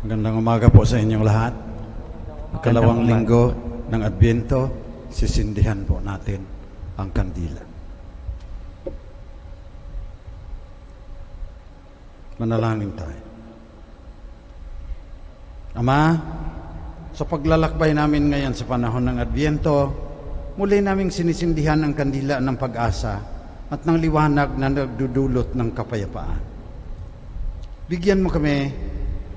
Magandang umaga po sa inyong lahat. Kalawang linggo ng Adbyento, sisindihan po natin ang kandila. Manalangin tayo. Ama, sa paglalakbay namin ngayon sa panahon ng Adbyento, muli naming sinisindihan ang kandila ng pag-asa at ng liwanag na nagdudulot ng kapayapaan. Bigyan mo kami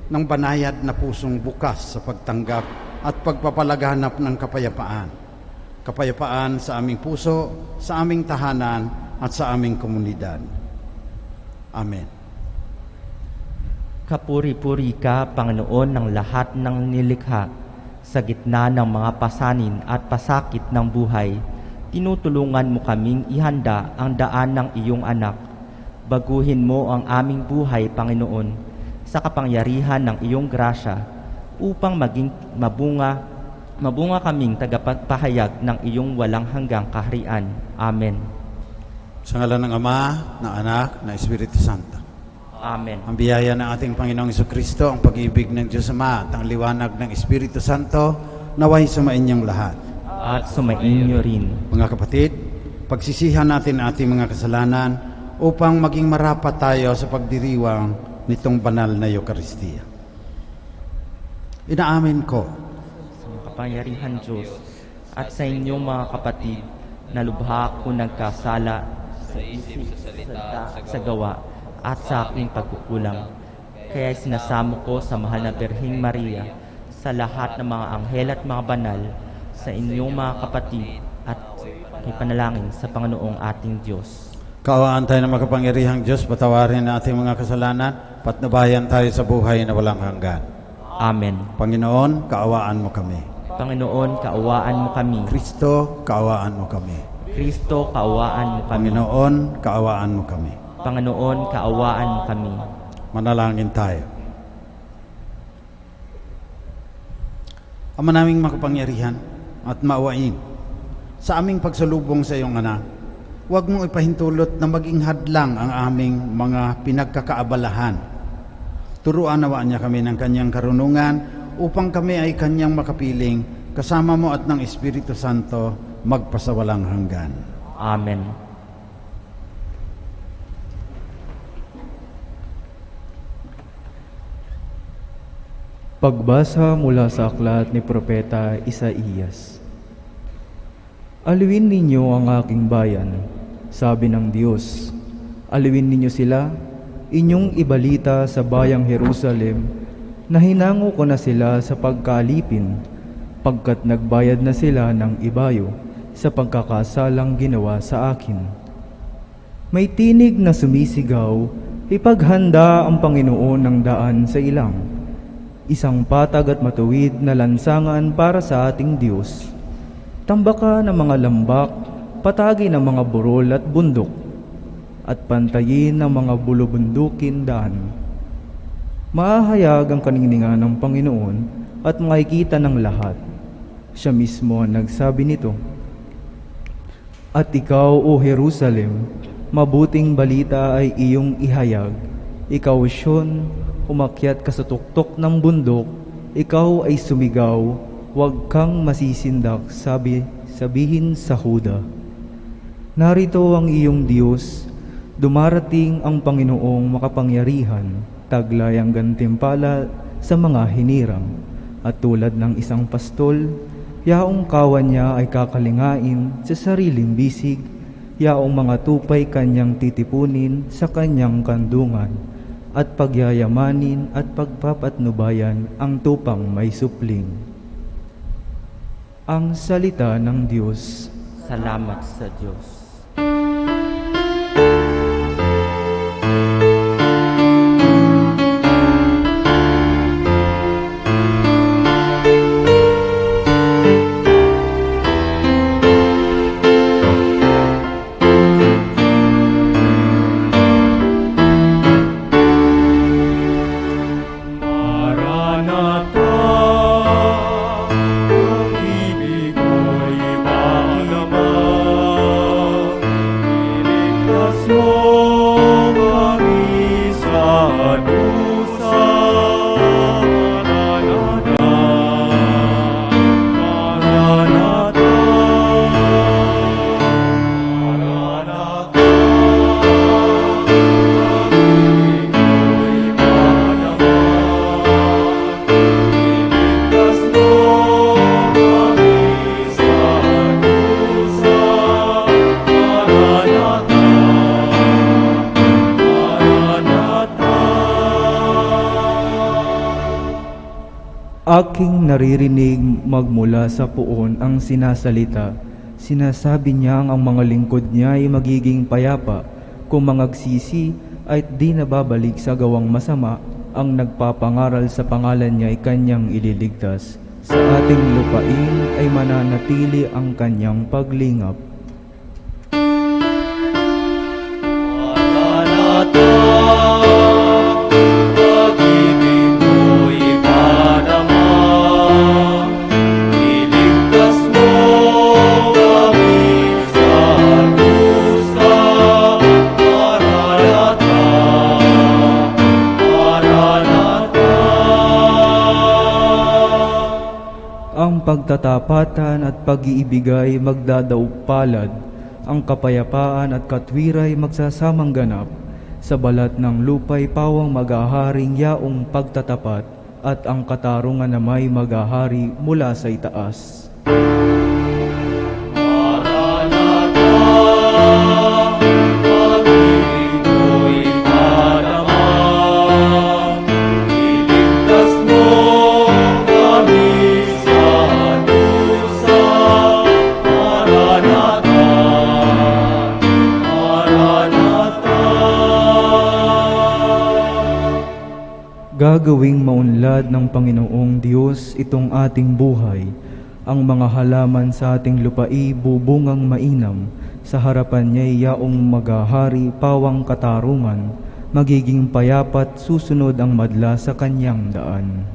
ng banayad na pusong bukas sa pagtanggap at pagpapalaganap ng kapayapaan. Kapayapaan sa aming puso, sa aming tahanan, at sa aming komunidad. Amen. Kapuri-puri ka, Panginoon ng lahat ng nilikha. Sa gitna ng mga pasanin at pasakit ng buhay, tinutulungan mo kaming ihanda ang daan ng iyong anak. Baguhin mo ang aming buhay, Panginoon, sa kapangyarihan ng iyong grasya upang maging mabunga kaming tagapagpahayag ng iyong walang hanggang kaharian. Amen. Sa ngalan ng Ama, ng Anak, ng Espiritu Santo. Amen. Ang biyaya ng ating Panginoong Jesucristo, ang pag-ibig ng Diyos Ama, at ang liwanag ng Espiritu Santo, naway sumainyong lahat. At sumainyo rin. Mga kapatid, pagsisihan natin ating mga kasalanan upang maging marapat tayo sa pagdiriwang nitong banal na Eucharistia. Inaamin ko Sa makapangyarihan Diyos at sa inyong mga kapatid na lubha ako nagkasala sa isip, sa salita, sa gawa at sa aking pagkukulang. Kaya sinasamo ko sa mahal na Birheng Maria, sa lahat ng mga anghel at mga banal, sa inyong mga kapatid at ipanalangin sa Panginoong ating Diyos. kaawaan tayo ng makapangyarihang Diyos, patawarin na ating mga kasalanan, patnubayan tayo sa buhay na walang hanggan. Amen. Panginoon, kaawaan mo kami. Panginoon, kaawaan mo kami. Kristo, kaawaan mo kami. Kristo, kaawaan mo kami. Panginoon, kaawaan mo kami. Panginoon, kaawaan mo kami. Manalangin tayo. Ama naming makapangyarihan at maawain, sa aming pagsalubong sa iyong anak, huwag mong ipahintulot na maging hadlang ang aming mga pinagkakaabalahan. Turuan nawaan niya kami ng kanyang karunungan upang kami ay kanyang makapiling kasama mo at ng Espiritu Santo magpasawalang hanggan. Amen. Pagbasa mula sa aklat ni Propeta Isaías. Aliwin ninyo ang aking bayan, sabi ng Diyos. Aliwin ninyo sila, inyong ibalita sa bayang Jerusalem, na hinango ko na sila sa pagkaalipin, pagkat nagbayad na sila ng ibayo sa pagkakasalang ginawa sa akin. May tinig na sumisigaw, ipaghanda ang Panginoon ng daan sa ilang, isang patag at matuwid na lansangan para sa ating Diyos. Tambaka ng mga lambak, patagi ng mga burol at bundok, at pantayin ng mga bulubundukin daan. Mahahayag ang kaningningan ng Panginoon at makikita ng lahat. Siya mismo ang nagsabi nito. At ikaw, O Jerusalem, mabuting balita ay iyong ihayag. Ikaw, Sion, umakyat ka sa tuktok ng bundok, ikaw ay sumigaw, huwag kang masisindak, sabihin sa Huda. Narito ang iyong Diyos, dumarating ang Panginoong makapangyarihan, taglay ang gantimpala sa mga hinirang, at tulad ng isang pastol, yaong kawan niya ay kakalingain sa sariling bisig, yaong mga tupay kanyang titipunin sa kanyang kandungan, at pagyayamanin at pagpapatnubayan ang tupang may supling. Ang salita ng Diyos. Salamat sa Diyos. Maranatha, ang ibig ko'y maalaman. Aking naririnig magmula sa puon ang sinasalita. Sinasabi niyang ang mga lingkod niya ay magiging payapa kung mangagsisi at di nababalik sa gawang masama. Ang nagpapangaral sa pangalan niya ay kanyang ililigtas. Sa ating lupain ay mananatili ang kanyang paglingap. Ang pagtatapatan at pag-iibigay magdadaog palad, ang kapayapaan at katwiray magsasamang ganap. Sa balat ng lupa'y pawang mag-aharing yaong pagtatapat, at ang katarungan na may mag-ahari mula sa itaas. Gagawing maunlad ng Panginoong Diyos itong ating buhay. Ang mga halaman sa ating lupai bubungang mainam. Sa harapan niya'y yaong magahari pawang katarungan. Magiging payapat susunod ang madla sa kanyang daan.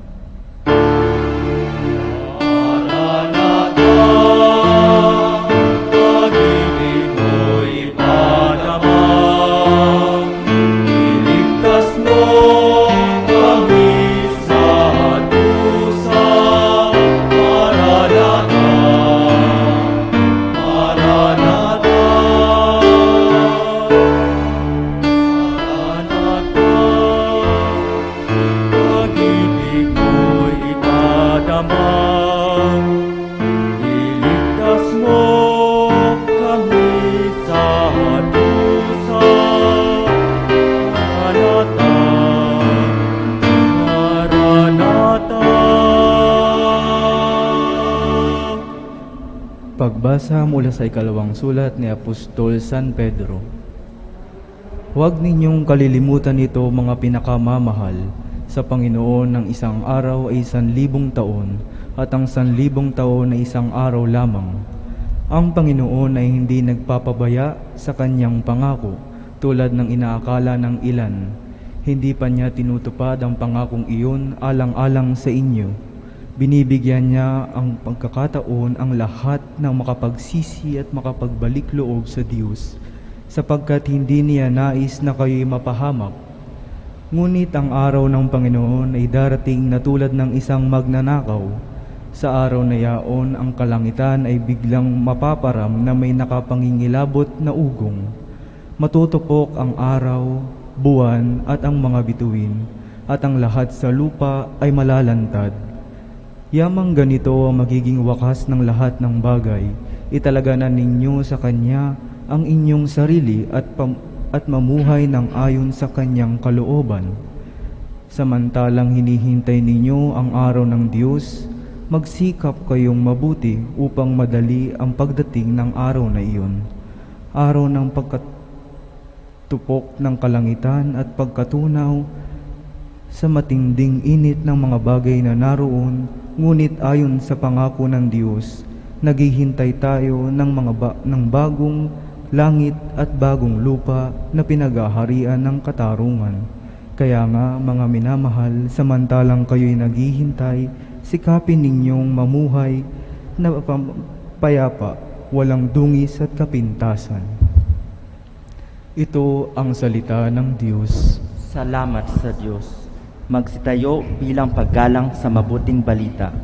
Pagbasa mula sa ikalawang sulat ni Apostol San Pedro. Huwag ninyong kalilimutan ito, mga pinakamamahal. Sa Panginoon ng isang araw ay 1,000 taon, at ang 1,000 taon ay isang araw lamang. Ang Panginoon ay hindi nagpapabaya sa kanyang pangako, tulad ng inaakala ng ilan. Hindi pa niya tinutupad ang pangakong iyon alang-alang sa inyo. Binibigyan niya ang pagkakataon ang lahat ng makapagsisi at makapagbalik loob sa Diyos, sapagkat hindi niya nais na kayo'y mapahamak. Ngunit ang araw ng Panginoon ay darating na tulad ng isang magnanakaw. Sa araw na yaon, ang kalangitan ay biglang mapaparam na may nakapangingilabot na ugong. Matutupok ang araw, buwan at ang mga bituin, at ang lahat sa lupa ay malalantad. Yamang ganito ang magiging wakas ng lahat ng bagay. Italaga na ninyo sa Kanya ang inyong sarili at mamuhay ng ayon sa Kanyang kalooban. Samantalang hinihintay ninyo ang araw ng Diyos, magsikap kayong mabuti upang madali ang pagdating ng araw na iyon. Araw ng pagkatupok ng kalangitan at pagkatunaw sa matinding init ng mga bagay na naroon. Ngunit ayon sa pangako ng Diyos, naghihintay tayo ng bagong langit at bagong lupa na pinag-aharian ng katarungan. Kaya nga, mga minamahal, samantalang kayo'y naghihintay, sikapin ninyong mamuhay na payapa, walang dungis at kapintasan. Ito ang salita ng Diyos. Salamat sa Diyos. Magsitayo bilang paggalang sa mabuting balita.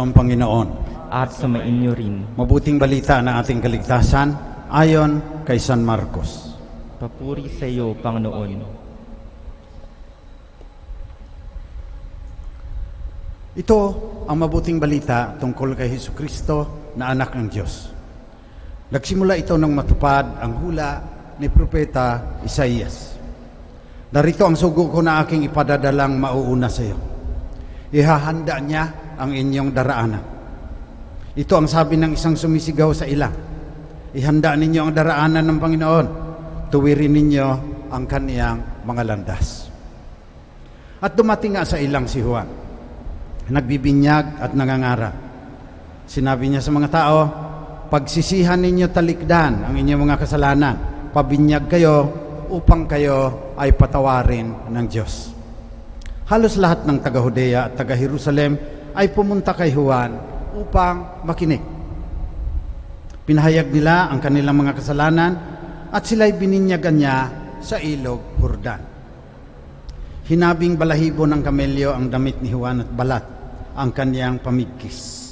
ang Panginoon. at sumainyo rin. Mabuting balita ng ating kaligtasan ayon kay San Marcos. Papuri sa iyo, Panginoon. Ito ang mabuting balita tungkol kay Hesukristo na anak ng Diyos. Nagsimula ito nang matupad ang hula ni Propeta Isaías. Narito ang sugo ko na aking ipadadalang mauuna sa iyo. Ihahanda niya ang inyong daraanan. Ito ang sabi ng isang sumisigaw sa ilang. Ihanda ninyo ang daraanan ng Panginoon. Tuwirin ninyo ang kaniyang mga landas. At dumating nga sa ilang si Juan. Nagbibinyag at nangangaral. Sinabi niya sa mga tao, pagsisihan ninyo talikdan ang inyong mga kasalanan. Pabinyag kayo upang kayo ay patawarin ng Diyos. Halos lahat ng taga-Judea at taga-Jerusalem ay pumunta kay Juan upang makinig. Pinahayag nila ang kanilang mga kasalanan at sila'y bininyagan niya sa ilog Jordan. Hinabing balahibo ng kamelyo ang damit ni Juan at balat ang kaniyang pamigkis.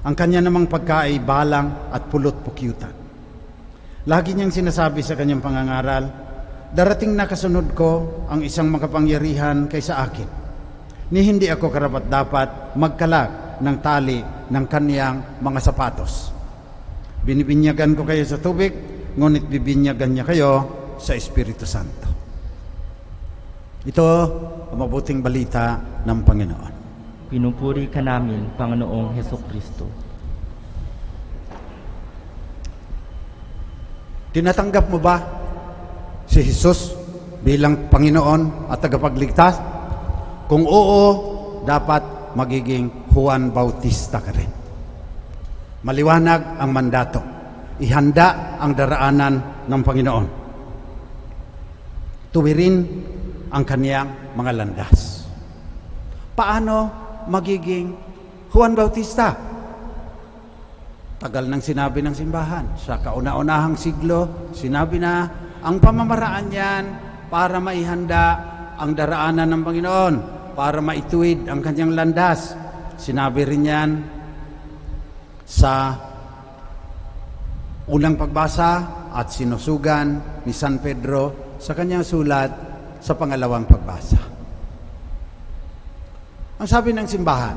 Ang kanya namang pagka ay balang at pulot-pukyutan. Lagi niyang sinasabi sa kanyang pangangaral, darating na kasunod ko ang isang makapangyarihan kaysa akin, ni hindi ako karapat-dapat magkalag ng tali ng kaniyang mga sapatos. Binibinyagan ko kayo sa tubig, ngunit bibinyagan niya kayo sa Espiritu Santo. Ito ang mabuting balita ng Panginoon. Pinupuri ka namin, Panginoong Hesukristo. Tinatanggap mo ba si Jesus bilang Panginoon at tagapagligtas? Kung oo, dapat magiging Juan Bautista ka rin. Maliwanag ang mandato. Ihanda ang daraanan ng Panginoon. Tuwirin ang kaniyang mga landas. Paano magiging Juan Bautista? Tagal nang sinabi ng simbahan. Sa kauna-unahang siglo, sinabi na ang pamamaraan niyan para maihanda ang daraanan ng Panginoon, para maituwid ang kanyang landas. Sinabi rin yan sa unang pagbasa at sinusugan ni San Pedro sa kanyang sulat sa pangalawang pagbasa. Ang sabi ng simbahan,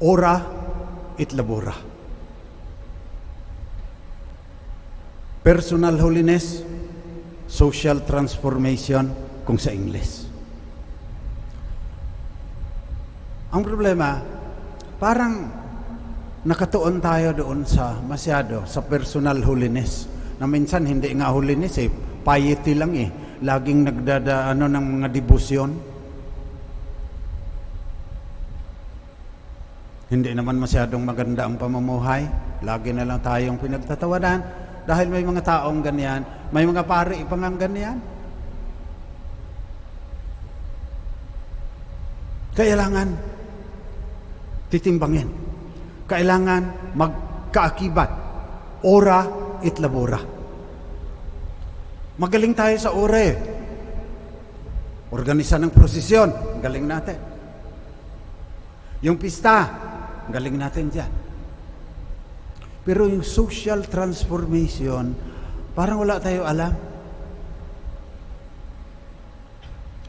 ora et labora. Personal holiness, social transformation kung sa English. Ang problema, parang nakatuon tayo doon sa masyado sa personal holiness na minsan hindi nga holiness piety lang laging nagdadaano ng mga debosyon. Hindi naman masyadong maganda ang pamumuhay. Lagi na lang tayong pinagtatawanan dahil may mga taong ganyan, may mga pari pang ganyan. Kailangan titimbangin. Kailangan magkaakibat. Ora et labora. Magaling tayo sa ora Organisa ng prosesyon, galing natin. Yung pista, galing natin dyan. Pero yung social transformation, parang wala tayo alam.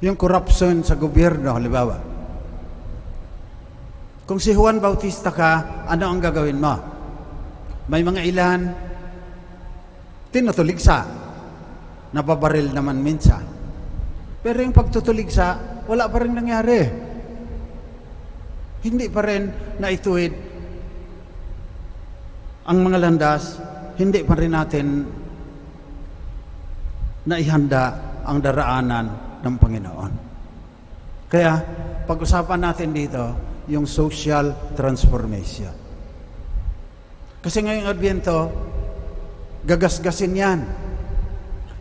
Yung corruption sa gobyerno, halimbawa. Kung si Juan Bautista ka, ano ang gagawin mo? May mga ilan, tinutuligsa. Nababaril naman minsan. Pero yung pagtutuligsa, wala pa rin nangyari. Hindi pa rin naituwid ang mga landas, hindi pa rin natin naihanda ang daraanan ng Panginoon. Kaya, pag-usapan natin dito, yung social transformation. Kasi ngayong Adbyento, gagasgasin yan.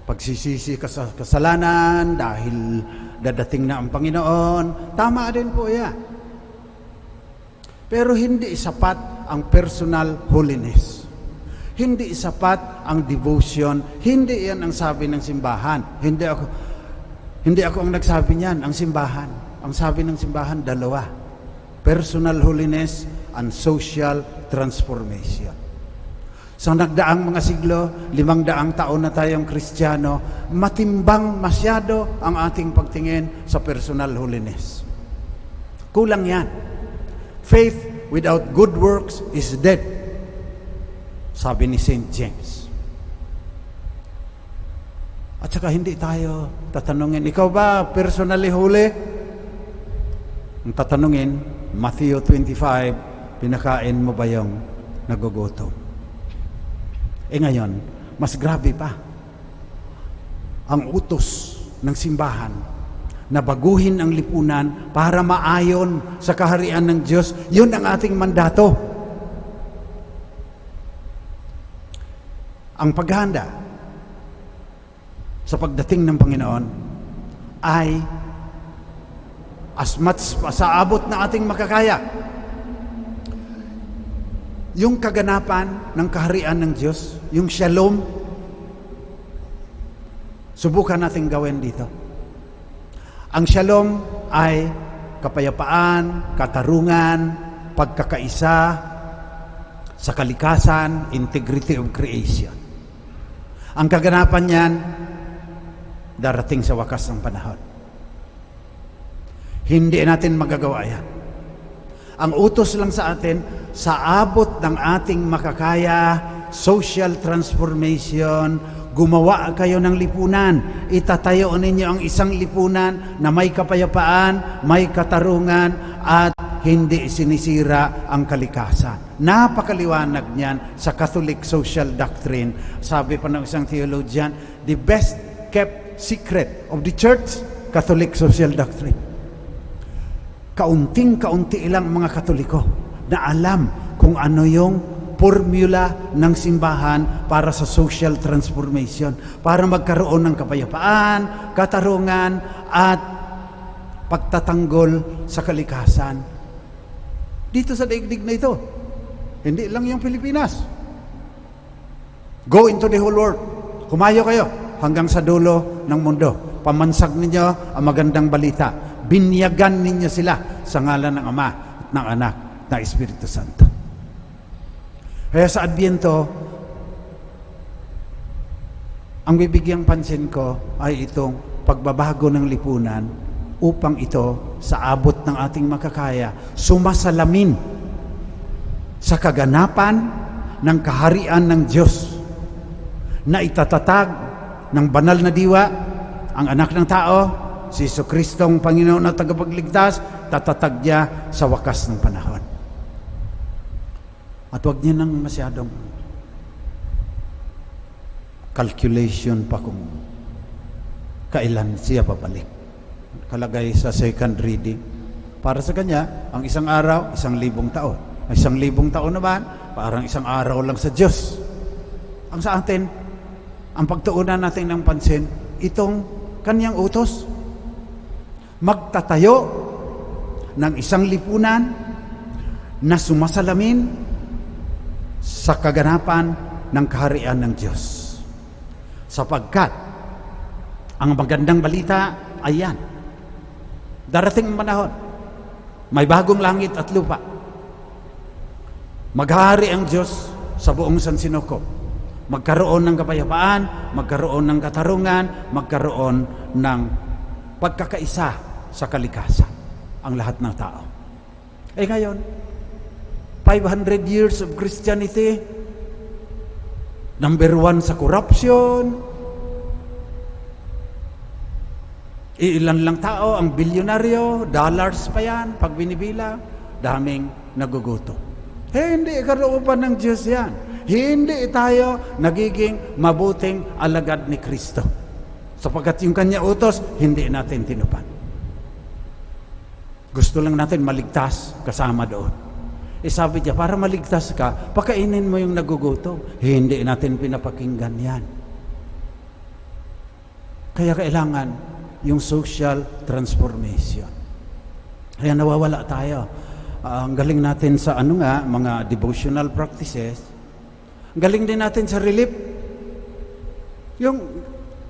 Pagsisisi ka sa kasalanan dahil dadating na ang Panginoon, tama din po yan. Pero hindi sapat ang personal holiness. Hindi sapat ang devotion. Hindi yan ang sabi ng simbahan. Hindi ako ang nagsabi niyan, ang simbahan. Ang sabi ng simbahan, dalawa. Personal holiness and social transformation. Sa nagdaang mga siglo, 500 taon na tayong Kristiyano, matimbang masyado ang ating pagtingin sa personal holiness. Kulang yan. Faith without good works is dead, sabi ni St. James. At saka hindi tayo tatanungin, ikaw ba personally holy? Ang tatanungin, Matthew 25, pinakain mo ba yung nagugutom? Ngayon, mas grabe pa. Ang utos ng simbahan na baguhin ang lipunan para maayon sa kaharian ng Diyos, yun ang ating mandato. Ang paghahanda sa pagdating ng Panginoon ay as much sa abot ng ating makakaya. Yung kaganapan ng kaharian ng Diyos, yung shalom, subukan natin gawin dito. Ang shalom ay kapayapaan, katarungan, pagkakaisa sa kalikasan, integrity of creation. Ang kaganapan niyan, darating sa wakas ng panahon. Hindi natin magagawa yan. Ang utos lang sa atin, sa abot ng ating makakaya, social transformation, gumawa kayo ng lipunan. Itatayo ninyo ang isang lipunan na may kapayapaan, may katarungan, at hindi sinisira ang kalikasan. Napakaliwanag niyan sa Catholic social doctrine. Sabi pa ng isang theologian, the best kept secret of the Church, Catholic social doctrine. Kaunting-kaunti ilang mga Katoliko na alam kung ano yung formula ng simbahan para sa social transformation, para magkaroon ng kapayapaan, katarungan, at pagtatanggol sa kalikasan. Dito sa daigdig na ito, hindi lang yung Pilipinas. Go into the whole world. Humayo kayo hanggang sa dulo ng mundo. Pamansag ninyo ang magandang balita. Binyagan ninyo sila sa ngalan ng Ama at ng Anak na Espiritu Santo. Kaya sa Adbyento, ang bibigyang pansin ko ay itong pagbabago ng lipunan upang ito sa abot ng ating makakaya sumasalamin sa kaganapan ng kaharian ng Diyos na itatatag ng banal na diwa, ang anak ng tao, si Jesucristo ang Panginoon at tagapagligtas, tatatag niya sa wakas ng panahon. At huwag niya nang masyadong calculation pa kung kailan siya babalik. Kalagay sa second reading. Para sa kanya, ang isang araw, 1,000 taon. Ang 1,000 taon naman, parang isang araw lang sa Diyos. Ang sa atin, ang pagtuunan natin ng pansin, itong kanyang utos, magtatayo ng isang lipunan na sumasalamin sa kaganapan ng kaharian ng Diyos. Sapagkat ang magandang balita ay yan. Darating ang panahon, may bagong langit at lupa. Maghahari ang Diyos sa buong sansinukob. Magkaroon ng kapayapaan, magkaroon ng katarungan, magkaroon ng pagkakaisa sa kalikasan ang lahat ng tao. Ngayon, 500 years of Christianity, number 1 sa corruption, ilan lang tao ang bilyonaryo, dollars pa yan, pag binibilang, daming nagugutom. Hindi karooban ng Diyos yan. Hindi tayo nagiging mabuting alagad ni Kristo. Sapagkat yung kanya utos, hindi natin tinupad. Gusto lang natin maligtas kasama doon. Sabi niya, para maligtas ka, pakainin mo yung nagugutom. Hindi natin pinapakinggan yan. Kaya kailangan yung social transformation. Kaya nawawala tayo. Ang galing natin sa mga devotional practices. Ang galing din natin sa relief. Yung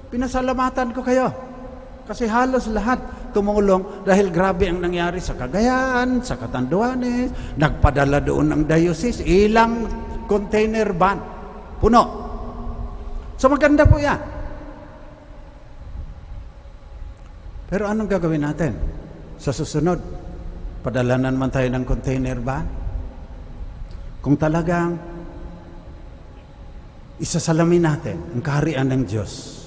pinasalamatan ko kayo. Kasi halos lahat tumulong dahil grabe ang nangyari sa Cagayan, sa Catanduanes, nagpadala doon ng diocese, ilang container van, puno. So maganda po yan. Pero anong gagawin natin? Sa susunod, padala na naman tayo ng container van. Kung talagang isasalamin natin ang kaharian ng Diyos,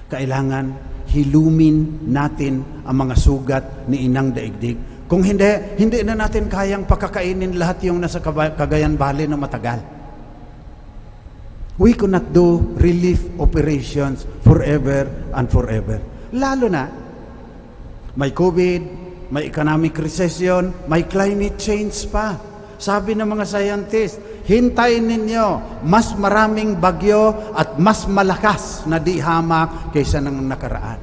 kailangan hilumin natin ang mga sugat ni Inang Daigdig. Kung hindi na natin kayang pakakainin lahat yung nasa Cagayan Valley na matagal. We cannot do relief operations forever and forever. Lalo na, may COVID, may economic recession, may climate change pa. Sabi ng mga scientists, hintayin ninyo mas maraming bagyo at mas malakas na di hamak kaysa ng nakaraan.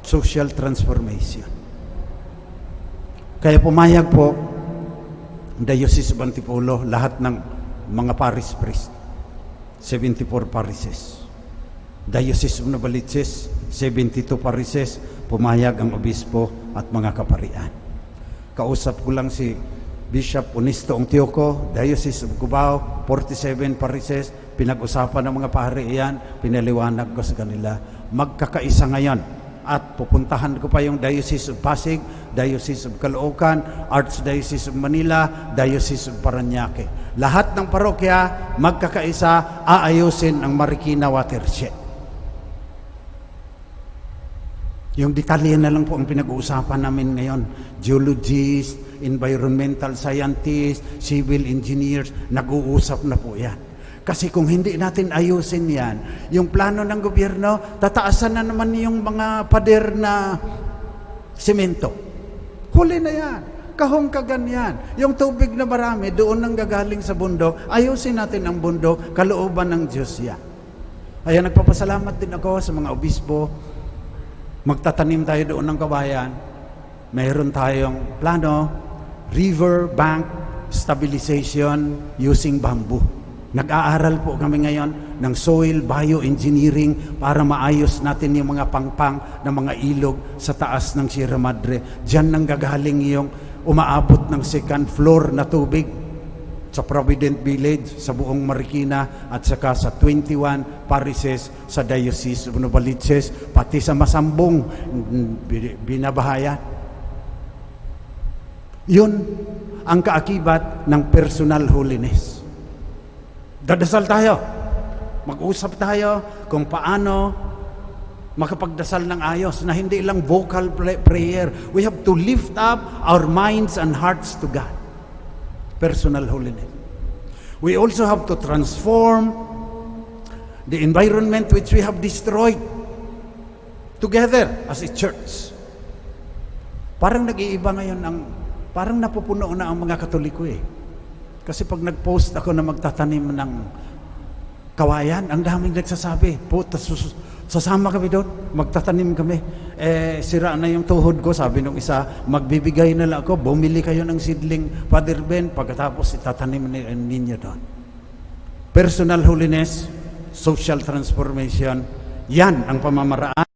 Social transformation. Kaya pumayag po Diocese of Antipolo, lahat ng mga parish priest, 74 parishes. Diocese of Novaliches, 72 parishes, pumayag ang obispo at mga kaparian. Kausap ko lang si Bishop Onisto Ongtioco, Diocese of Cubao, 47 parishes, pinag-usapan ng mga pari iyan, pinaliwanag ko sa kanila. Magkakaisa ngayon at pupuntahan ko pa yung Diocese of Pasig, Diocese of Caloocan, Archdiocese of Manila, Diocese of Parañaque. Lahat ng parokya magkakaisa, aayusin ang Marikina watershed. Yung detalye na lang po ang pinag-uusapan namin ngayon. Geologists, environmental scientists, civil engineers, nag-uusap na po yan. Kasi kung hindi natin ayusin yan, yung plano ng gobyerno, tataasan na naman yung mga pader na simento. Huli na yan. Kahongkagan yan. Yung tubig na marami, doon nang gagaling sa bundok, ayusin natin ang bundok, kalooban ng Diyos yan. Kaya nagpapasalamat din ako sa mga obispo. Magtatanim tayo doon ng kabayan. Mayroon tayong plano, river bank stabilization using bamboo. Nag-aaral po kami ngayon ng soil bioengineering para maayos natin yung mga pangpang ng mga ilog sa taas ng Sierra Madre. Diyan nang gagaling yung umaabot ng second floor na tubig sa Provident Village, sa buong Marikina, at saka sa 21 parishes sa Diocese of Novaliches, pati sa Masambong, binabahayan. Yun ang kaakibat ng personal holiness. Dadasal tayo. Mag-usap tayo kung paano makapagdasal ng ayos na hindi lang vocal prayer. We have to lift up our minds and hearts to God. Personal holiness. We also have to transform the environment which we have destroyed together as a church. Parang nag-iiba ngayon parang napupuno na ang mga Katoliko eh. Kasi pag nag-post ako na magtatanim ng kawayan, ang daming nagsasabi, sasama kami doon, magtatanim kami. Sira na yung tuhod ko, sabi nung isa, magbibigay na lang ako, bumili kayo ng seedling, Father Ben, pagkatapos itatanim ninyo doon. Personal holiness, social transformation, yan ang pamamaraan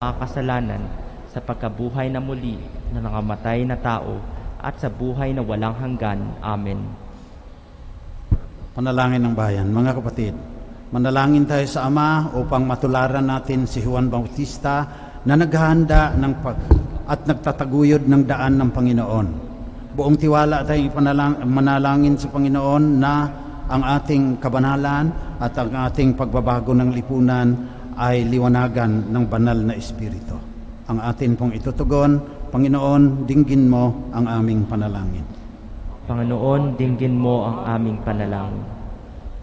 mga kasalanan sa pagkabuhay na muli na nangamatay na tao at sa buhay na walang hanggan. Amen. Panalangin ng bayan. Mga kapatid, manalangin tayo sa Ama upang matularan natin si Juan Bautista na naghahanda at nagtataguyod ng daan ng Panginoon. Buong tiwala tayong manalangin sa Panginoon na ang ating kabanalan at ang ating pagbabago ng lipunan ay liwanagan ng banal na Espiritu. Ang atin pong itutugon, Panginoon, dinggin mo ang aming panalangin. Panginoon, dinggin mo ang aming panalangin.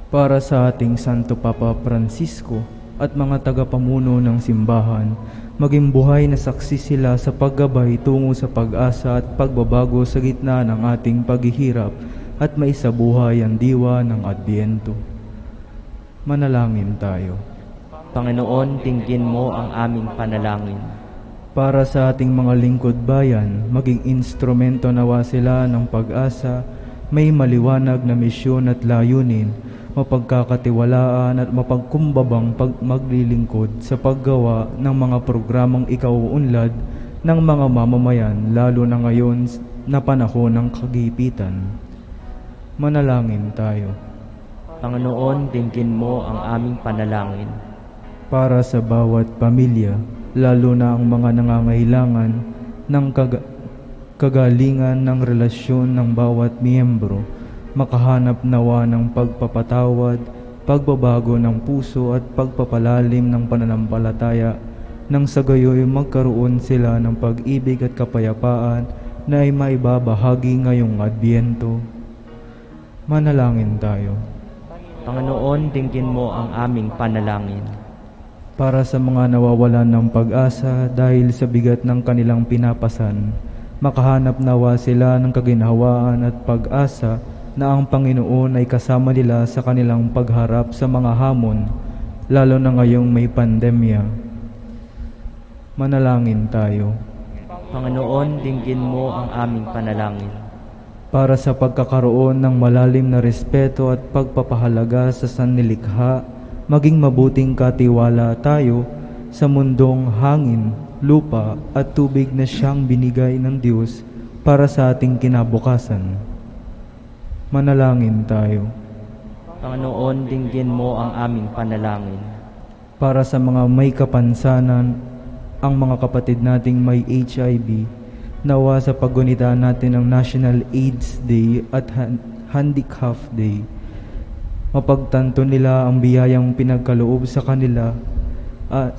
Para sa ating Santo Papa Francisco at mga tagapamuno ng simbahan, maging buhay na saksi sila sa paggabay tungo sa pag-asa at pagbabago sa gitna ng ating paghihirap at maisabuhay ang diwa ng Adbyento. Manalangin tayo. Panginoon, dinggin mo ang aming panalangin. Para sa ating mga lingkod bayan, maging instrumento nawa sila ng pag-asa, may maliwanag na misyon at layunin, mapagkakatiwalaan at mapagkumbabang maglilingkod sa paggawa ng mga programang ikauunlad ng mga mamamayan, lalo na ngayon na panahon ng kagipitan. Manalangin tayo. Panginoon, dinggin mo ang aming panalangin. Para sa bawat pamilya, lalo na ang mga nangangailangan ng kagalingan ng relasyon ng bawat miyembro, makahanap nawa ng pagpapatawad, pagbabago ng puso at pagpapalalim ng pananampalataya, nang sa gayoy magkaroon sila ng pag-ibig at kapayapaan na ay maibabahagi ngayong Adbyento. Manalangin tayo. Panginoon, dinggin mo ang aming panalangin. Para sa mga nawawalan ng pag-asa dahil sa bigat ng kanilang pinapasan, makahanap nawa sila ng kaginhawaan at pag-asa na ang Panginoon ay kasama nila sa kanilang pagharap sa mga hamon, lalo na ngayong may pandemya. Manalangin tayo. Panginoon, dinggin mo ang aming panalangin. Para sa pagkakaroon ng malalim na respeto at pagpapahalaga sa sanlilikha, maging mabuting katiwala tayo sa mundong hangin, lupa at tubig na siyang binigay ng Diyos para sa ating kinabukasan. Manalangin tayo. Panginoon, dinggin mo ang aming panalangin. Para sa mga may kapansanan, ang mga kapatid nating may HIV, nawa sa paggunita natin ng National AIDS Day at Handicap Day, mapagtanto nila ang biyayang pinagkaloob sa kanila at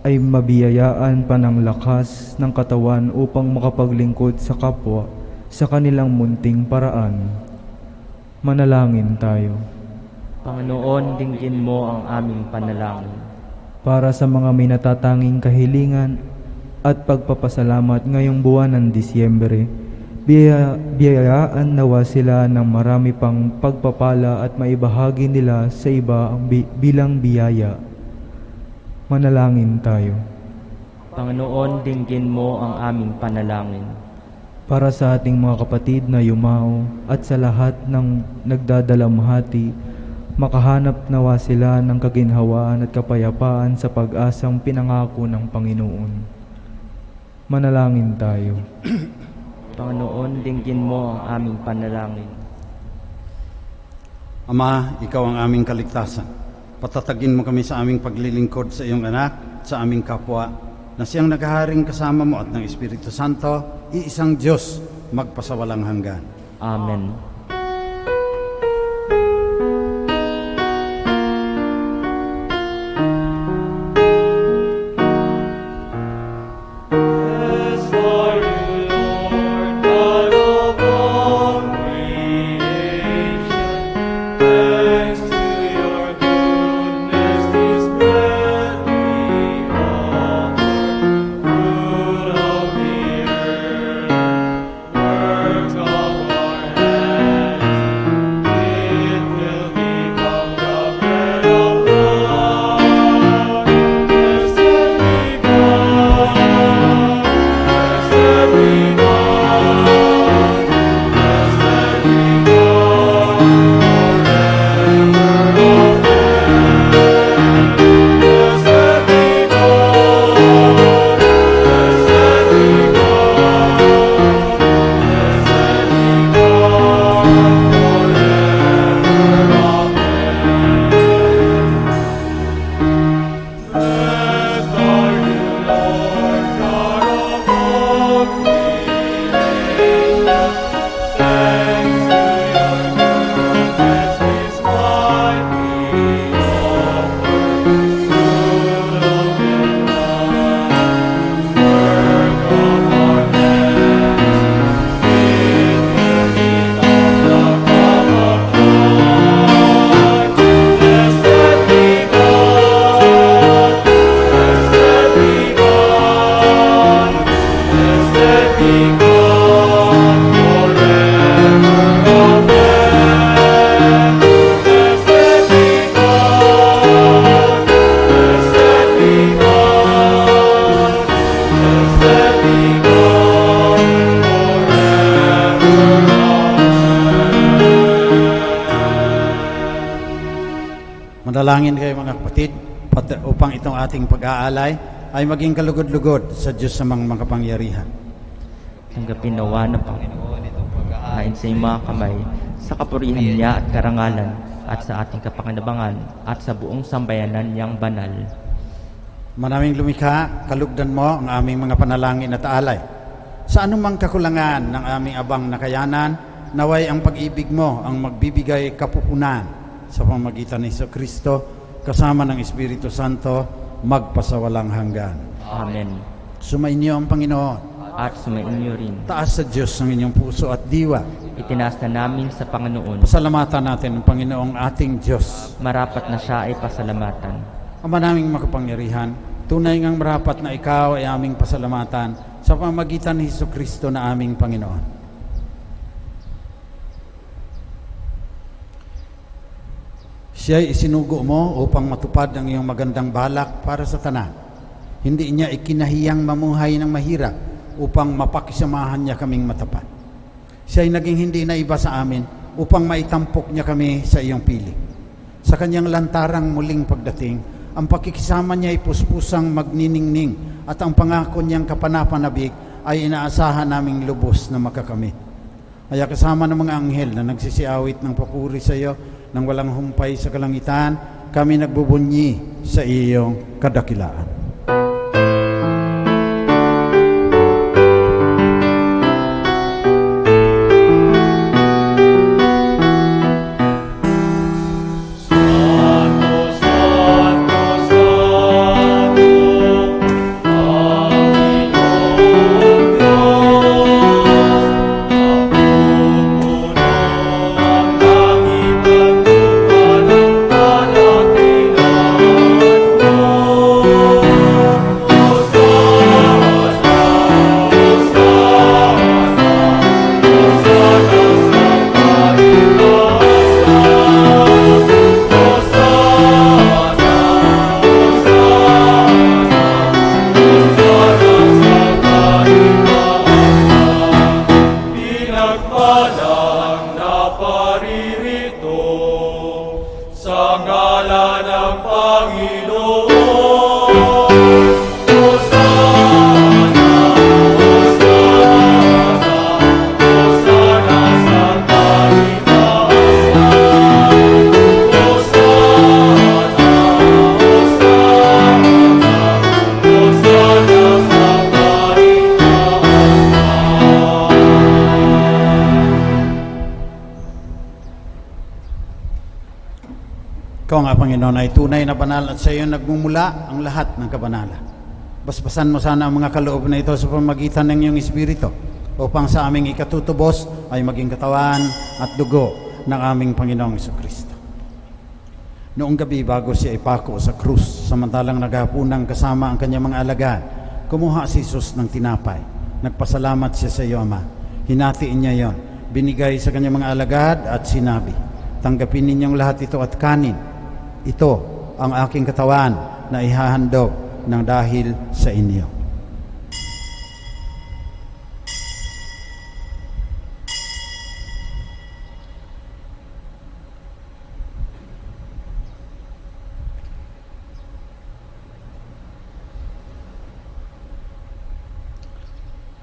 ay mabiyayaan pa ng lakas ng katawan upang makapaglingkod sa kapwa sa kanilang munting paraan. Manalangin tayo. Panginoon, dinggin mo ang aming panalangin. Para sa mga may natatanging kahilingan at pagpapasalamat ngayong buwan ng Disyembre, biyayaan nawa sila ng marami pang pagpapala at maibahagi nila sa iba ang bilang biyaya. Manalangin tayo. Panginoon, dinggin mo ang aming panalangin. Para sa ating mga kapatid na yumao at sa lahat ng nagdadalamhati, makahanap nawa sila ng kaginhawaan at kapayapaan sa pag-asang pinangako ng Panginoon. Manalangin tayo. Panginoon, dinggin mo ang aming panalangin. Ama, Ikaw ang aming kaligtasan. Patatagin mo kami sa aming paglilingkod sa iyong anak, sa aming kapwa, na siyang naghaharing kasama mo at ng Espiritu Santo, iisang Diyos, magpasawalang hanggan. Amen. Manalangin kayo mga kapatid upang itong ating pag-aalay ay maging kalugod-lugod sa Diyos sa mga makapangyarihan. Tanggapin nawa ng Panginoon itong pag-aalay sa iyong mga kamay, sa kapurihan niya at karangalan, at sa ating kapakinabangan, at sa buong sambayanan niyang banal. Manaming lumikha, kalugdan mo ang aming mga panalangin at alay. Sa anumang kakulangan ng aming abang na kayanan, naway ang pag-ibig mo ang magbibigay kapupunan sa pamamagitan ni Kristo kasama ng Espiritu Santo magpasawalang hanggan. Amen. Sumainyo ang Panginoon. At sumainyo rin. Taas sa Diyos ang inyong puso at diwa. Itinaas na namin sa Panginoon. Pasalamatan natin ang Panginoong ating Diyos. Marapat na siya ay pasalamatan. Ama naming makapangyarihan, tunay ngang marapat na ikaw ay aming pasalamatan sa pamamagitan ni Kristo na aming Panginoon. Siya'y isinugo mo upang matupad ang iyong magandang balak para sa tanan. Hindi niya ikinahiyang mamuhay ng mahirap upang mapakisamahan niya kaming matapat. Siya'y naging hindi na iba sa amin upang maitampok niya kami sa iyong piling. Sa kanyang lantarang muling pagdating, ang pakikisama niya ay puspusang magniningning at ang pangako niyang kapanapanabik ay inaasahan naming lubos na makakamit. Kaya kasama ng mga anghel na nagsisiawit ng papuri sa iyo nang walang humpay sa kalangitan, kami nagbubunyi sa iyong kadakilaan. Ikaw nga, Panginoon, ay tunay na banal at sa iyo nagmumula ang lahat ng kabanalan. Basbasan mo sana ang mga kaloob na ito sa pamamagitan ng iyong Espiritu upang sa aming ikatutubos ay maging katawan at dugo ng aming Panginoong Jesucristo. Noong gabi bago siya ipako sa krus, samantalang naghapunang kasama ang kanyang mga alagad, kumuha si Jesus ng tinapay. Nagpasalamat siya sa iyo, Ama. Hinatiin niya yon, binigay sa kanyang mga alagad at sinabi, tanggapin ninyong lahat ito at kanin. Ito ang aking katawan na ihahandog ng dahil sa inyo.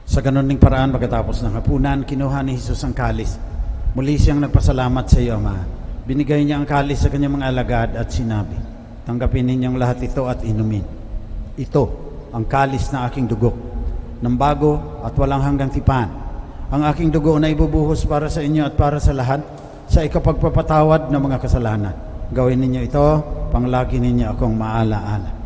Sa ganun ding paraan, pagkatapos ng hapunan, kinuha ni Jesus ang kalis. Muli siyang nagpasalamat sa iyo, Ama. Binigay niya ang kalis sa kanyang mga alagad at sinabi, tanggapin ninyong lahat ito at inumin. Ito ang kalis na aking dugo, ng bago at walang hanggang tipan. Ang aking dugo na ibubuhos para sa inyo at para sa lahat sa ikapagpapatawad ng mga kasalanan. Gawin ninyo ito, panglagi ninyo akong maala-ala.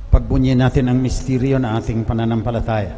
Pagbunyin natin ang misteryo na ating pananampalataya.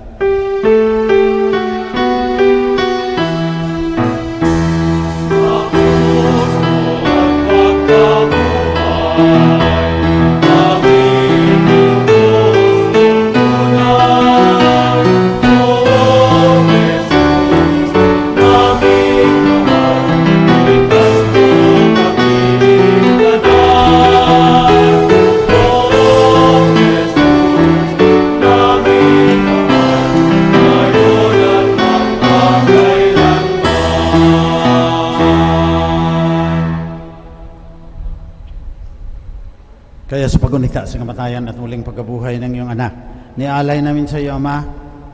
Kaya sa pagunita sa kamatayan at muling pagkabuhay ng iyong anak, nialay namin sa iyo, Ama,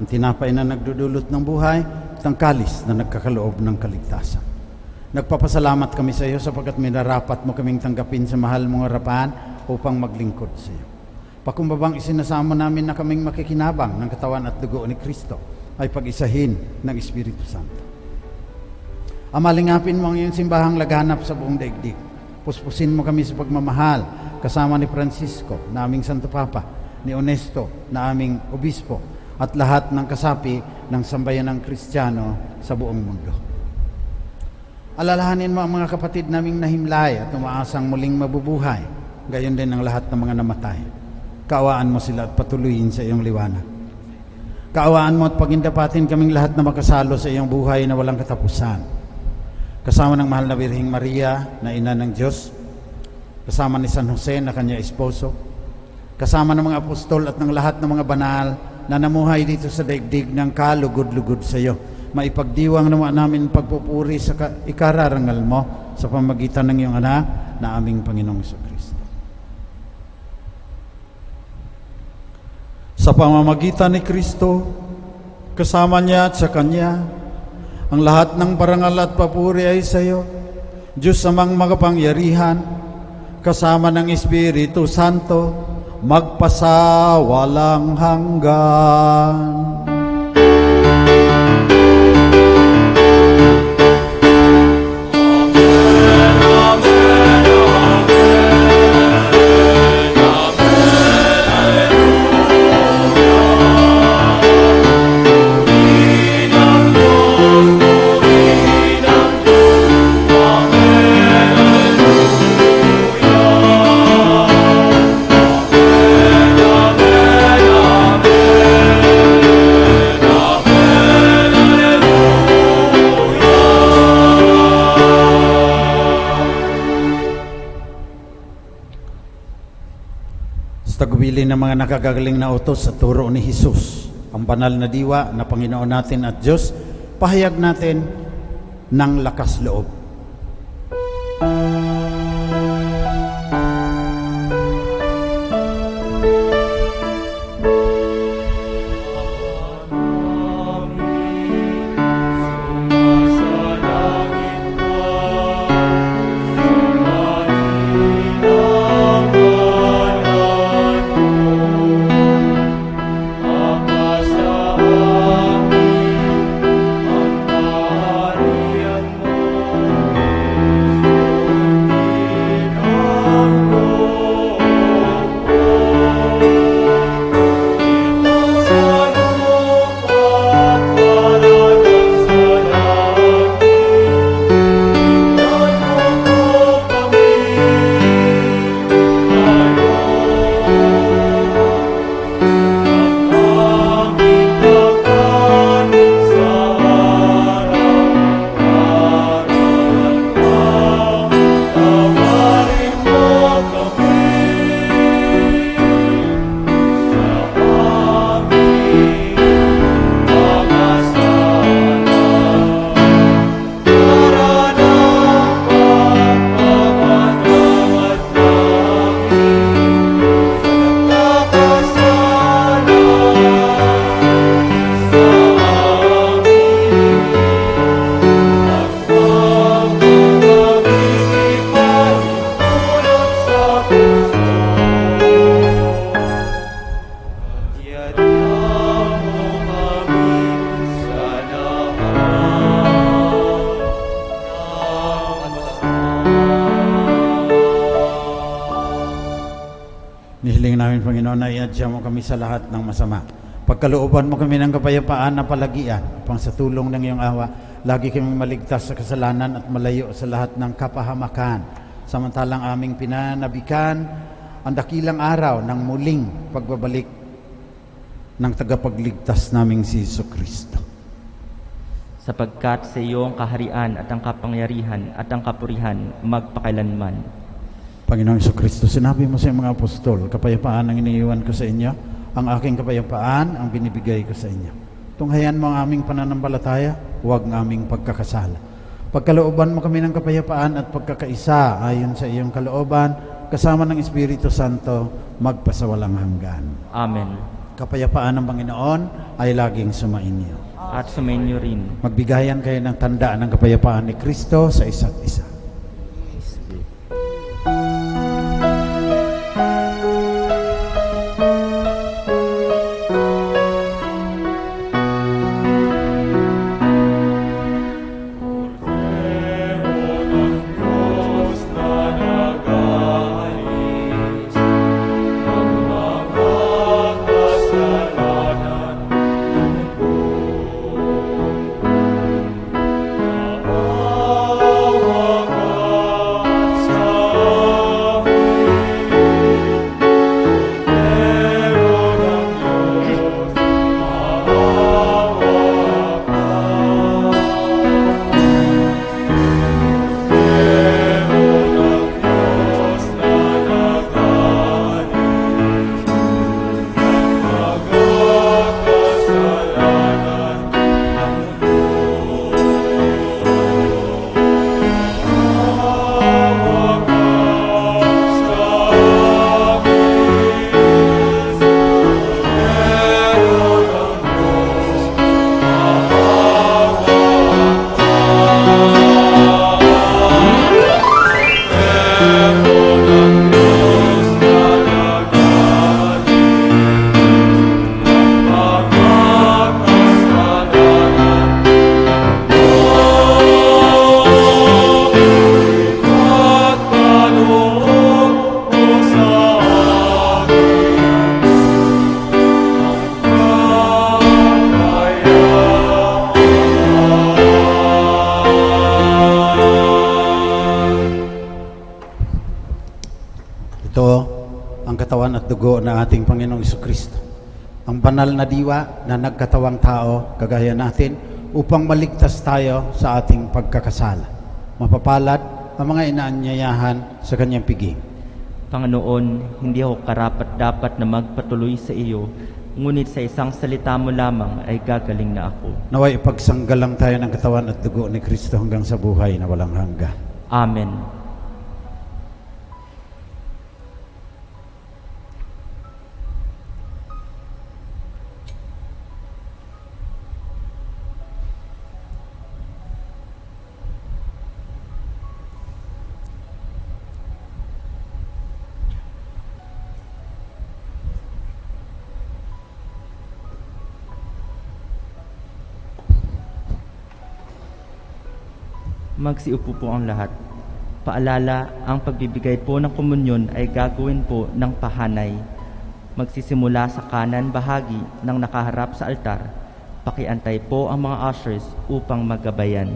ang tinapay na nagdudulot ng buhay at ang kalis na nagkakaloob ng kaligtasan. Nagpapasalamat kami sa iyo sapagkat minarapat mo kaming tanggapin sa mahal mong harapan upang maglingkod sa iyo. Pakumbabang isinasama namin na kaming makikinabang ng katawan at dugo ni Kristo ay pag-isahin ng Espiritu Santo. Amalingapin mo ang iyong simbahang laganap sa buong daigdig. Puspusin mo kami sa pagmamahal kasama ni Francisco na aming Santo Papa, ni Onesto na aming Obispo at lahat ng kasapi ng sambayanang Kristiyano sa buong mundo. Alalahanin mo ang mga kapatid naming nahimlay at umaasang muling mabubuhay, gayon din ang lahat ng mga namatay. Kaawaan mo sila at patuloyin sa iyong liwanag. Kaawaan mo at pagindapatin kaming lahat na makasalo sa iyong buhay na walang katapusan. Kasama ng mahal na Birheng Maria na ina ng Diyos, kasama ni San Jose na kanya esposo, kasama ng mga apostol at ng lahat ng mga banal na namuhay dito sa daigdig ng kalugod-lugod sa iyo. Maipagdiwang naman namin pagpupuri sa ikararangal mo sa pamagitan ng iyong anak na aming Panginoong Jesucristo. Sa pamamagitan ni Kristo, kasama niya at sa Kanya, ang lahat ng parangal at papuri ay sa iyo, Diyos amang makapangyarihan, kasama ng Espiritu Santo, magpasawalang hanggan. Tagubili ng mga nakagagaling na utos sa turo ni Jesus, ang banal na diwa na Panginoon natin at Diyos, pahayag natin ng lakas loob. Nihiling namin, Panginoon, na iadya mo kami sa lahat ng masama. Pagkalooban mo kami ng kapayapaan na palagian, upang sa tulong ng iyong awa, lagi kaming maligtas sa kasalanan at malayo sa lahat ng kapahamakan. Samantalang aming pinanabikan ang dakilang araw ng muling pagbabalik ng tagapagligtas naming si Jesucristo. Sapagkat sa iyo ang kaharian at ang kapangyarihan at ang kapurihan magpakailanman. Panginoong Jesucristo, sinabi mo sa mga apostol, kapayapaan ang iniiwan ko sa inyo, ang aking kapayapaan ang binibigay ko sa inyo. Tunghayan mo ang aming pananampalataya, huwag ang aming pagkakasala. Pagkalooban mo kami ng kapayapaan at pagkakaisa ayon sa iyong kalooban, kasama ng Espiritu Santo, magpasawalang hanggan. Amen. Kapayapaan ng Panginoon ay laging sumainyo. At sumainyo rin. Magbigayan kayo ng tanda ng kapayapaan ni Kristo sa isa't isa. Ito ang katawan at dugo ng ating Panginoong Jesucristo, ang banal na diwa na nagkatawang tao kagaya natin upang maligtas tayo sa ating pagkakasala. Mapapalad ang mga inaanyayahan sa kanyang piging. Panginoon, hindi ako karapat-dapat na magpatuloy sa iyo, ngunit sa isang salita mo lamang ay gagaling na ako. Naway ipagsanggalang tayo ng katawan at dugo ni Kristo hanggang sa buhay na walang hanggan. Amen. Magsiupo po ang lahat. Paalala, ang pagbibigay po ng komunyon ay gagawin po ng pahanay. Magsisimula sa kanan bahagi ng nakaharap sa altar. Pakiantay po ang mga ushers upang maggabayan.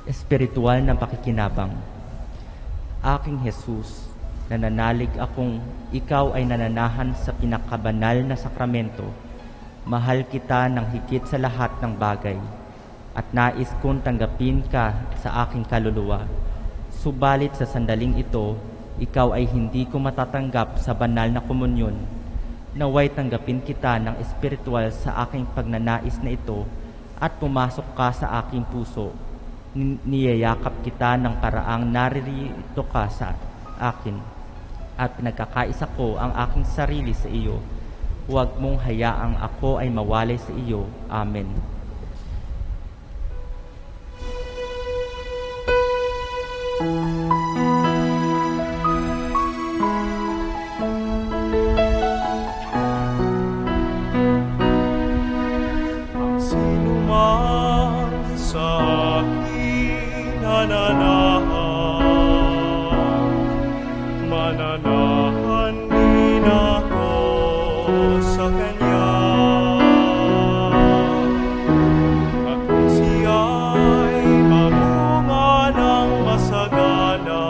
Espiritual na pakikinabang. Aking Jesus, nananalig akong ikaw ay nananahan sa pinakabanal na sakramento. Mahal kita ng higit sa lahat ng bagay at nais kong tanggapin ka sa aking kaluluwa. Subalit sa sandaling ito, ikaw ay hindi ko matatanggap sa banal na komunyon. Naway tanggapin kita ng espiritual sa aking pagnanais na ito at pumasok ka sa aking puso. Niyayakap kita ng paraang naririto ka sa akin at pinagkakaisa ko ang aking sarili sa iyo. Huwag mong hayaang ako ay mawalay sa iyo. Amen. Ang sinuman sa akin mananahan din ako sa Kanya. At kung siya'y mamunga ng masagana,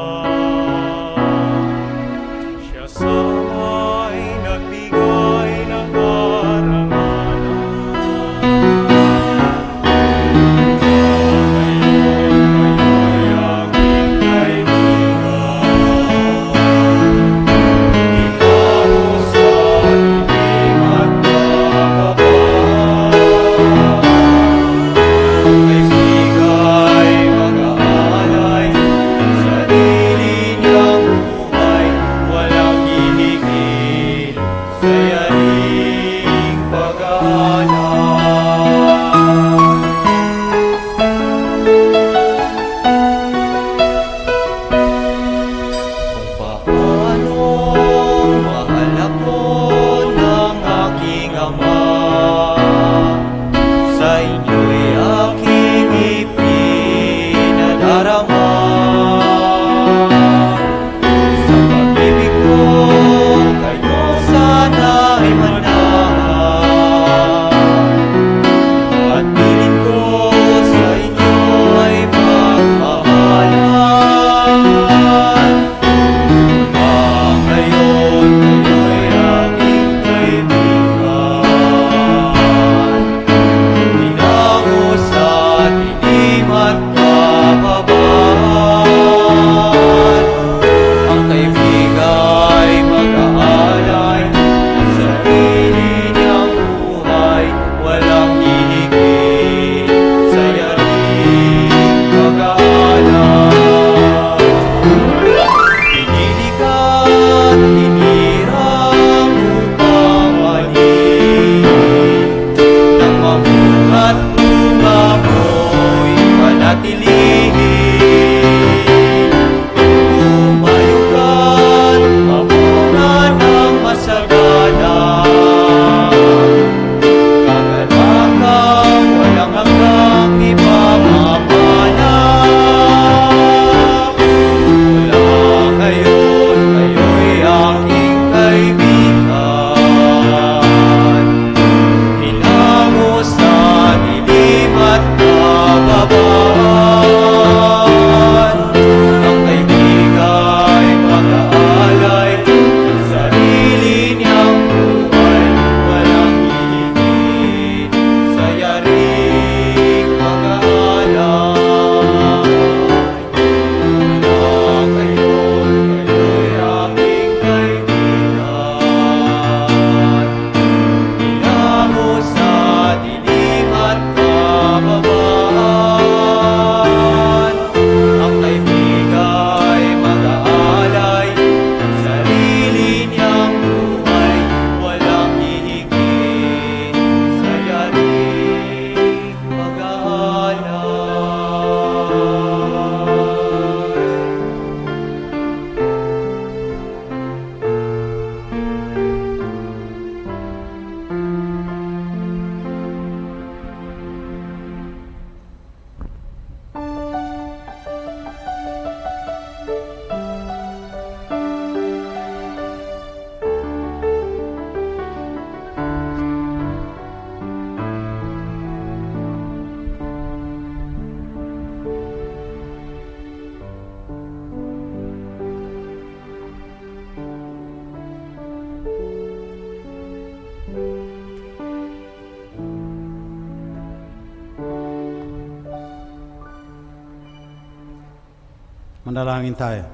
Manalangin tayo.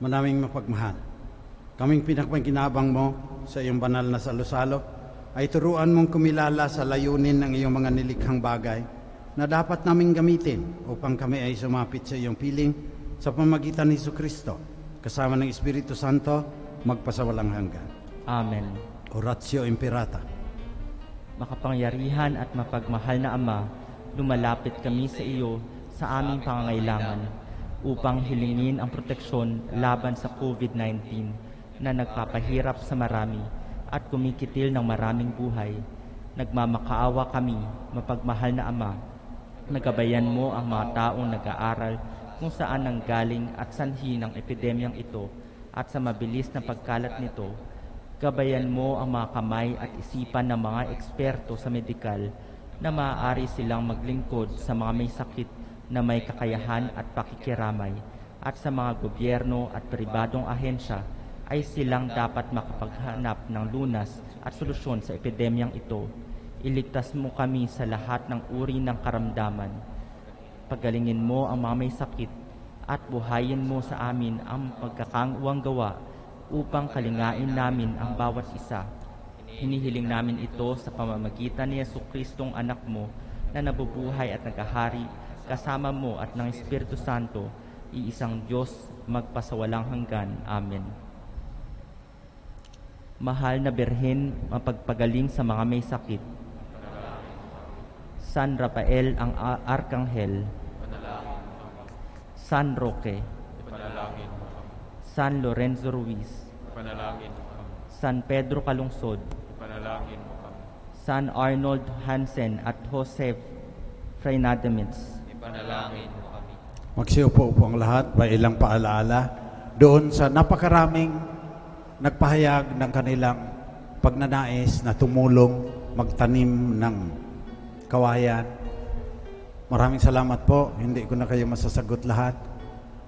Manaming mapagmahal, kaming pinakpangkinabang mo sa iyong banal na salo-salo ay turuan mong kumilala sa layunin ng iyong mga nilikhang bagay na dapat naming gamitin upang kami ay sumapit sa iyong piling sa pamagitan ni Jesucristo kasama ng Espiritu Santo magpasawalang hanggan. Amen. Oratio Imperata. Makapangyarihan at mapagmahal na Ama, lumalapit kami sa iyo sa aming pangangailangan upang hilingin ang proteksyon laban sa COVID-19 na nagpapahirap sa marami at kumikitil ng maraming buhay. Nagmamakaawa kami, mapagmahal na Ama, nagabayan mo ang mga taong nag-aaral kung saan nanggaling at sanhi ng epidemyang ito at sa mabilis na pagkalat nito. Gabayan mo ang mga kamay at isipan ng mga eksperto sa medikal na maaari silang maglingkod sa mga may sakit na may kakayahan at pakikiramay, at sa mga gobyerno at pribadong ahensya ay silang dapat makapaghanap ng lunas at solusyon sa epidemyang ito. Iligtas mo kami sa lahat ng uri ng karamdaman. Pagalingin mo ang mga may sakit at buhayin mo sa amin ang pagkakauwang gawa upang kalingain namin ang bawat isa. Hinihiling namin ito sa pamamagitan ni Jesucristong anak mo na nabubuhay at nagahari kasama mo at ng Espiritu Santo, iisang Diyos magpasawalang hanggan. Amen. Mahal na Birhen, mapagpagaling sa mga may sakit. San Rafael ang Arkanghel. San Roque. San Lorenzo Ruiz. San Pedro Calungsod. San Arnold Hansen at Joseph Freinademitz. Magsiupo-upo ang lahat, may ilang paalaala doon sa napakaraming nagpahayag ng kanilang pagnanais na tumulong magtanim ng kawayan. Maraming salamat po, hindi ko na kayo masasagot lahat.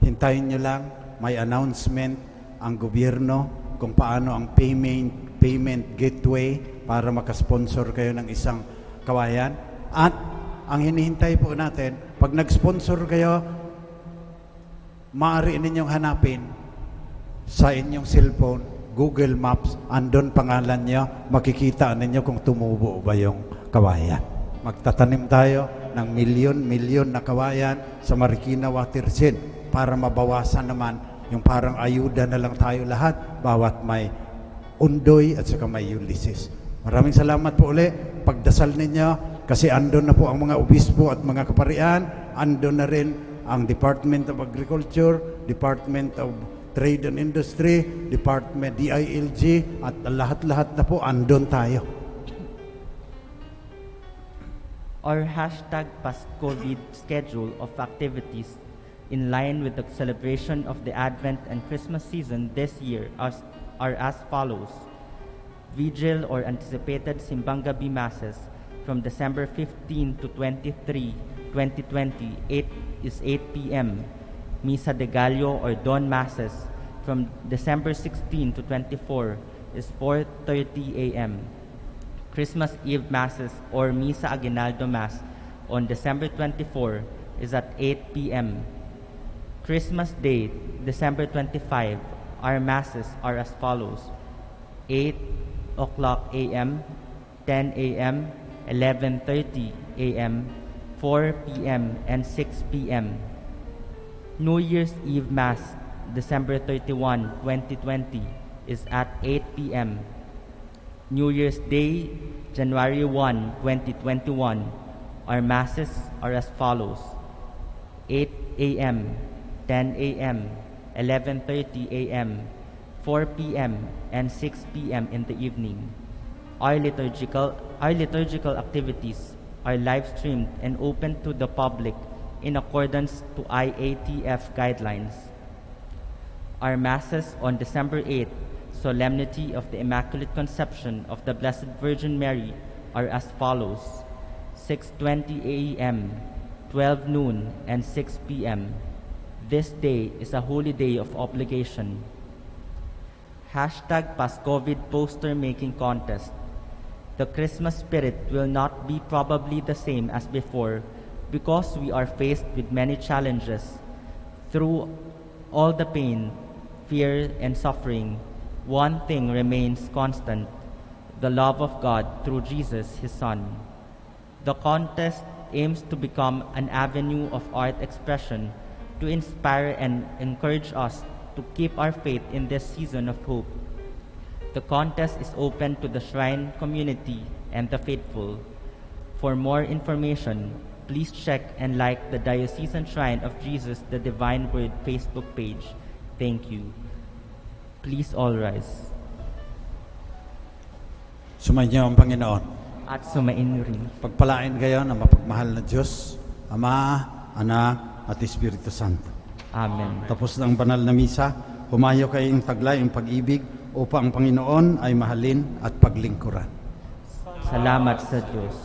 Hintayin nyo lang, may announcement ang gobyerno kung paano ang payment gateway para makasponsor kayo ng isang kawayan. At ang hinihintay po natin, pag nag-sponsor kayo, maaari ninyong hanapin sa inyong cellphone, Google Maps, andon pangalan niyo, makikita ninyo kung tumubo ba yung kawayan. Magtatanim tayo ng milyon-milyon na kawayan sa Marikina Watershed para mabawasan naman yung parang ayuda na lang tayo lahat, bawat may Undoy at saka may Ulysses. Maraming salamat po uli. Pagdasal ninyo, kasi andon na po ang mga obispo at mga kaparian, andon na rin ang Department of Agriculture, Department of Trade and Industry, Department DILG, at lahat-lahat na po andon tayo. Our hashtag #PasCovid schedule of activities in line with the celebration of the Advent and Christmas season this year are as follows. Vigil or anticipated Simbang Gabi Masses from December 15 to 23, 2020, 8 p.m. Misa de Gallo or Dawn Masses from December 16 to 24 is 4:30 a.m. Christmas Eve Masses or Misa Aguinaldo Mass on December 24 is at 8 p.m. Christmas Day, December 25, our Masses are as follows: 8 o'clock a.m., 10 a.m., 11:30 a.m., 4 p.m., and 6 p.m. New Year's Eve Mass, December 31, 2020, is at 8 p.m. New Year's Day, January 1, 2021, our Masses are as follows: 8 a.m., 10 a.m., 11:30 a.m., 4 p.m., and 6 p.m. in the evening. Our liturgical activities are live-streamed and open to the public in accordance to IATF guidelines. Our Masses on December 8th, Solemnity of the Immaculate Conception of the Blessed Virgin Mary, are as follows: 6:20 a.m., 12 noon, and 6 p.m. This day is a holy day of obligation. Hashtag PasCovid Poster Making Contest. The Christmas spirit will not be probably the same as before because we are faced with many challenges. Through all the pain, fear, and suffering, one thing remains constant: the love of God through Jesus, His Son. The contest aims to become an avenue of art expression to inspire and encourage us to keep our faith in this season of hope. The contest is open to the Shrine community and the faithful. For more information, please check and like the Diocesan Shrine of Jesus the Divine Word Facebook page. Thank you. Please all rise. Sumainyo ang Panginoon. At sumainyo rin. Pagpalain kayo ng mapagmahal na Diyos, Ama, Anak, at Espiritu Santo. Amen. Tapos ng banal na misa, humayo kayong taglay ang pag-ibig upang ang Panginoon ay mahalin at paglingkuran. Salamat sa Diyos.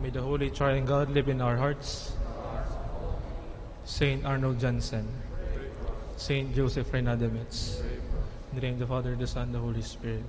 May the Holy Triune God live in our hearts. Saint Arnold Jansen, Saint Joseph Reina de Metz. In the name of the Father, the Son, the Holy Spirit.